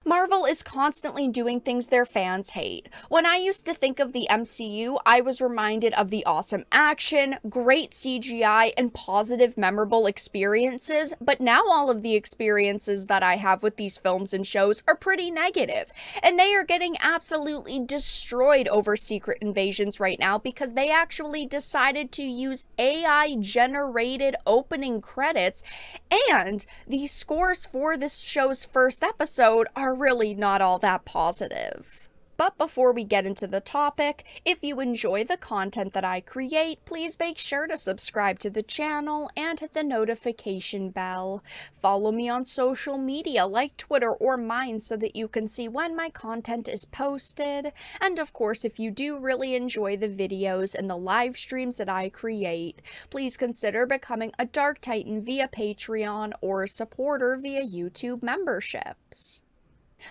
Marvel is constantly doing things their fans hate. When I used to think of the MCU, I was reminded of the awesome action, great CGI, and positive, memorable experiences, but now all of the experiences that I have with these films and shows are pretty negative, and they are getting absolutely destroyed over Secret Invasions right now because they actually decided to use AI-generated opening credits, and the scores for this show's first episode are really not all that positive. But before we get into the topic, if you enjoy the content that I create, please make sure to subscribe to the channel and hit the notification bell. Follow me on social media like Twitter or mine so that you can see when my content is posted. And of course, if you do really enjoy the videos and the live streams that I create, please consider becoming a Dark Titan via Patreon or a supporter via YouTube memberships.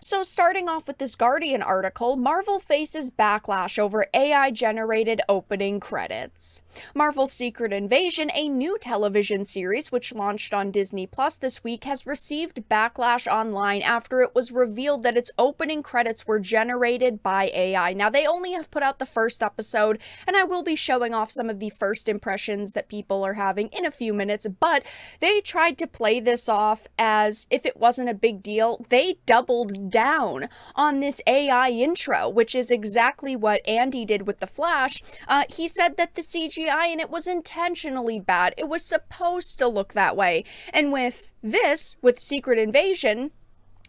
So starting off with this Guardian article, Marvel faces backlash over AI-generated opening credits. Marvel's Secret Invasion, a new television series which launched on Disney Plus this week, has received backlash online after it was revealed that its opening credits were generated by AI. Now, they only have put out the first episode, and I will be showing off some of the first impressions that people are having in a few minutes, but they tried to play this off as if it wasn't a big deal. They doubled down on this AI intro, which is exactly what Andy did with The Flash. He said that the CGI in it was intentionally bad. It was supposed to look that way. And with this, with Secret Invasion,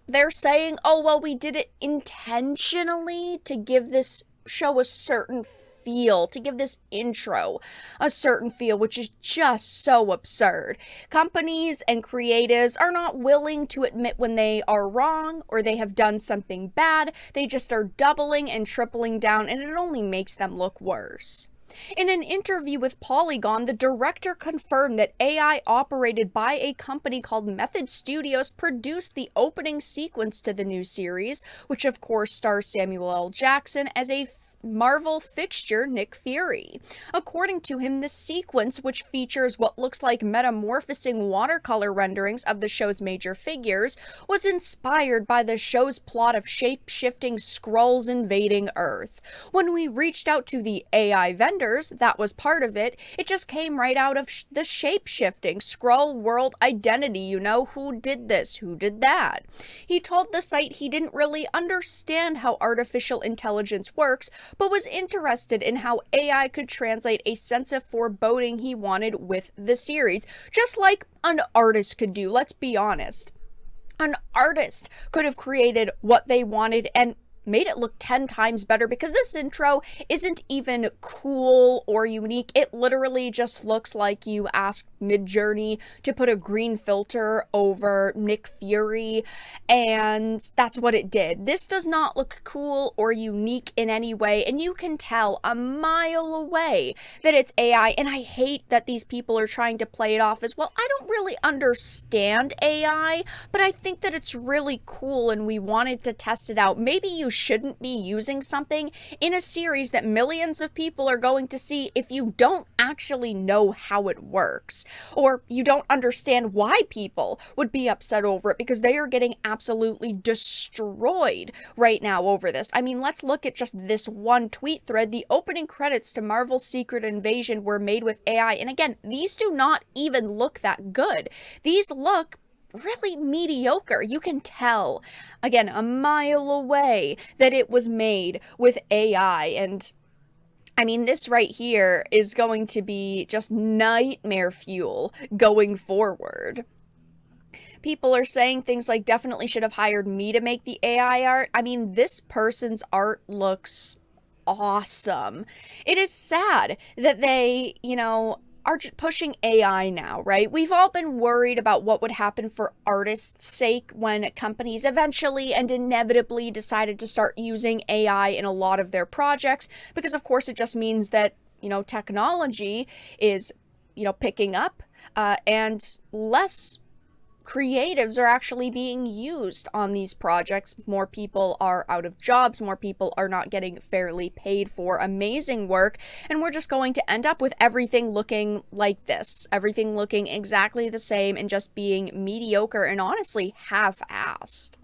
they're saying, oh, well, we did it intentionally to give this show a certain feel, to give this intro a certain feel, which is just so absurd. Companies and creatives are not willing to admit when they are wrong or they have done something bad. They just are doubling and tripling down, and it only makes them look worse. In an interview with Polygon, the director confirmed that AI operated by a company called Method Studios produced the opening sequence to the new series, which of course stars Samuel L. Jackson as a Marvel fixture, Nick Fury. According to him, the sequence, which features what looks like metamorphosing watercolor renderings of the show's major figures, was inspired by the show's plot of shape-shifting Skrulls invading Earth. When we reached out to the AI vendors, that was part of it. It just came right out of the shape-shifting Skrull world identity, you know, who did this, who did that. He told the site he didn't really understand how artificial intelligence works, but was interested in how AI could translate a sense of foreboding he wanted with the series, just like an artist could do. Let's be honest. An artist could have created what they wanted and made it look 10 times better, because this intro isn't even cool or unique. It literally just looks like you asked Midjourney to put a green filter over Nick Fury, and that's what it did. This does not look cool or unique in any way, and you can tell a mile away that it's AI, and I hate that these people are trying to play it off as, well, I don't really understand AI, but I think that it's really cool and we wanted to test it out. Maybe you shouldn't be using something in a series that millions of people are going to see if you don't actually know how it works, or you don't understand why people would be upset over it, because they are getting absolutely destroyed right now over this. I mean, let's look at just this one tweet thread. The opening credits to Marvel's Secret Invasion were made with AI, and again, these do not even look that good. These look really mediocre. You can tell, again, a mile away that it was made with AI, and I mean, this right here is going to be just nightmare fuel going forward. People are saying things like, definitely should have hired me to make the AI art. I mean, this person's art looks awesome. It is sad that they, are pushing AI now, right? We've all been worried about what would happen for artists' sake when companies eventually and inevitably decided to start using AI in a lot of their projects, because of course it just means that, technology is, picking up, and less creatives are actually being used on these projects. More people are out of jobs, more people are not getting fairly paid for amazing work, and we're just going to end up with everything looking like this. Everything looking exactly the same and just being mediocre and honestly half-assed.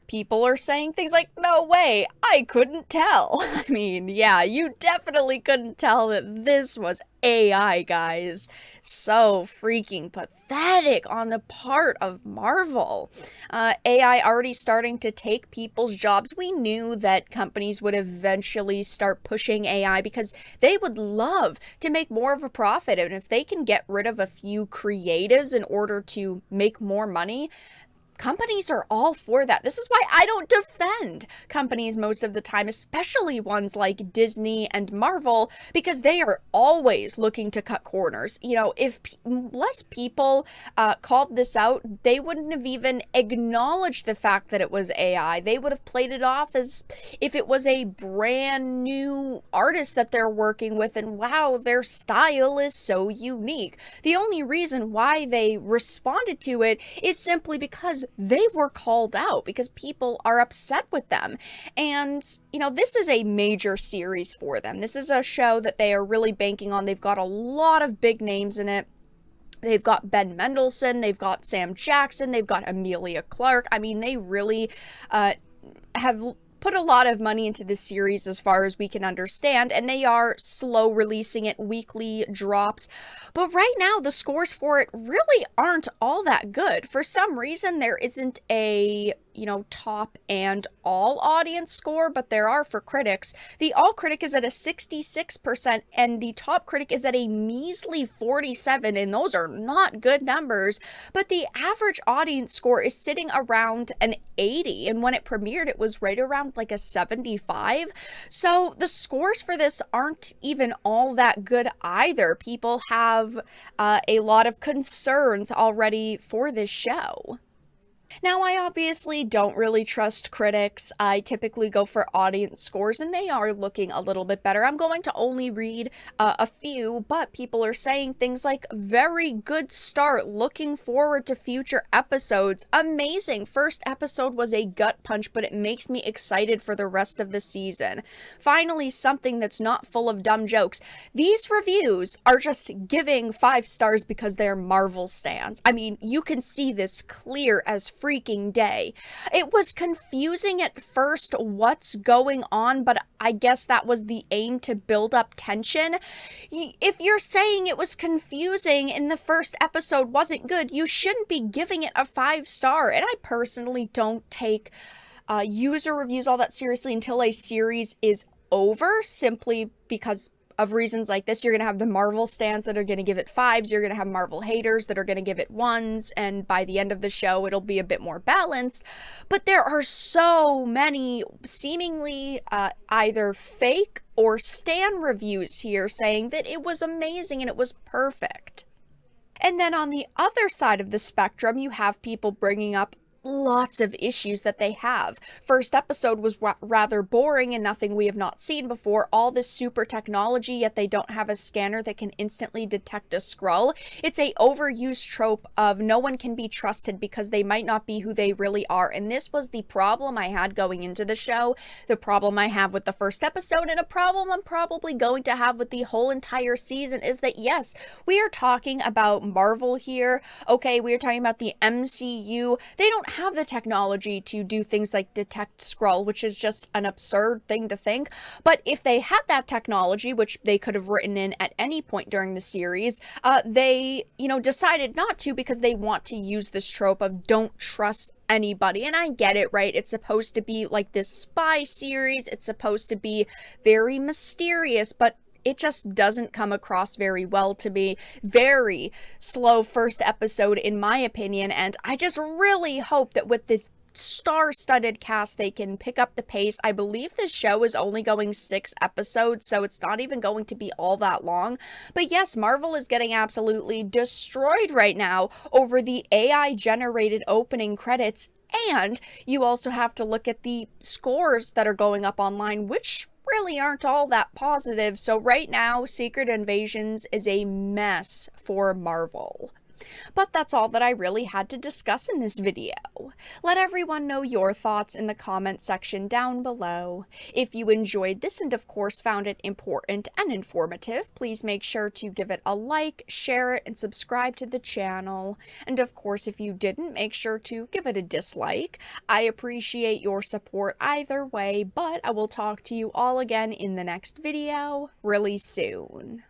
People are saying things like, no way, I couldn't tell. I mean, yeah, you definitely couldn't tell that this was AI, guys. So freaking pathetic on the part of Marvel. AI already starting to take people's jobs. We knew that companies would eventually start pushing AI because they would love to make more of a profit. And if they can get rid of a few creatives in order to make more money, companies are all for that. This is why I don't defend companies most of the time, especially ones like Disney and Marvel, because they are always looking to cut corners. You know, if less people called this out, they wouldn't have even acknowledged the fact that it was AI. They would have played it off as if it was a brand new artist that they're working with, and wow, their style is so unique. The only reason why they responded to it is simply because they were called out, because people are upset with them. And, you know, this is a major series for them. This is a show that they are really banking on. They've got a lot of big names in it. They've got Ben Mendelsohn, they've got Sam Jackson, they've got Emilia Clarke. I mean, they really have put a lot of money into this series as far as we can understand, and they are slow releasing it, weekly drops. But right now, the scores for it really aren't all that good. For some reason, there isn't a, top and all audience score, but there are for critics. The all critic is at a 66%, and the top critic is at a measly 47, and those are not good numbers. But the average audience score is sitting around an 80, and when it premiered, it was right around like a 75. So the scores for this aren't even all that good either. People have a lot of concerns already for this show. Now, I obviously don't really trust critics. I typically go for audience scores, and they are looking a little bit better. I'm going to only read a few, but people are saying things like, very good start, looking forward to future episodes, amazing, first episode was a gut punch, but it makes me excited for the rest of the season. Finally, something that's not full of dumb jokes. These reviews are just giving 5 stars because they're Marvel stans. I mean, you can see this clear as freaking day. It was confusing at first what's going on, but I guess that was the aim, to build up tension. If you're saying it was confusing and the first episode wasn't good, you shouldn't be giving it a 5-star. And I personally don't take user reviews all that seriously until a series is over, simply because of reasons like this. You're going to have the Marvel stans that are going to give it 5s, you're going to have Marvel haters that are going to give it 1s, and by the end of the show, it'll be a bit more balanced. But there are so many seemingly either fake or stan reviews here saying that it was amazing and it was perfect. And then on the other side of the spectrum, you have people bringing up lots of issues that they have. First episode was rather boring and nothing we have not seen before. All this super technology, yet they don't have a scanner that can instantly detect a Skrull. It's a overused trope of no one can be trusted because they might not be who they really are. And this was the problem I had going into the show, the problem I have with the first episode, and a problem I'm probably going to have with the whole entire season is that, yes, we are talking about Marvel here. Okay, we are talking about the MCU. They don't have the technology to do things like detect Skrull, which is just an absurd thing to think. But if they had that technology, which they could have written in at any point during the series, they, decided not to because they want to use this trope of don't trust anybody. And I get it, right? It's supposed to be like this spy series. It's supposed to be very mysterious, but it just doesn't come across very well to me. Very slow first episode, in my opinion, and I just really hope that with this star-studded cast, they can pick up the pace. I believe this show is only going 6 episodes, so it's not even going to be all that long. But yes, Marvel is getting absolutely destroyed right now over the AI-generated opening credits, and you also have to look at the scores that are going up online, which really aren't all that positive. So right now, Secret Invasions is a mess for Marvel. But that's all that I really had to discuss in this video. Let everyone know your thoughts in the comment section down below. If you enjoyed this and of course found it important and informative, please make sure to give it a like, share it, and subscribe to the channel. And of course, if you didn't, make sure to give it a dislike. I appreciate your support either way, but I will talk to you all again in the next video really soon.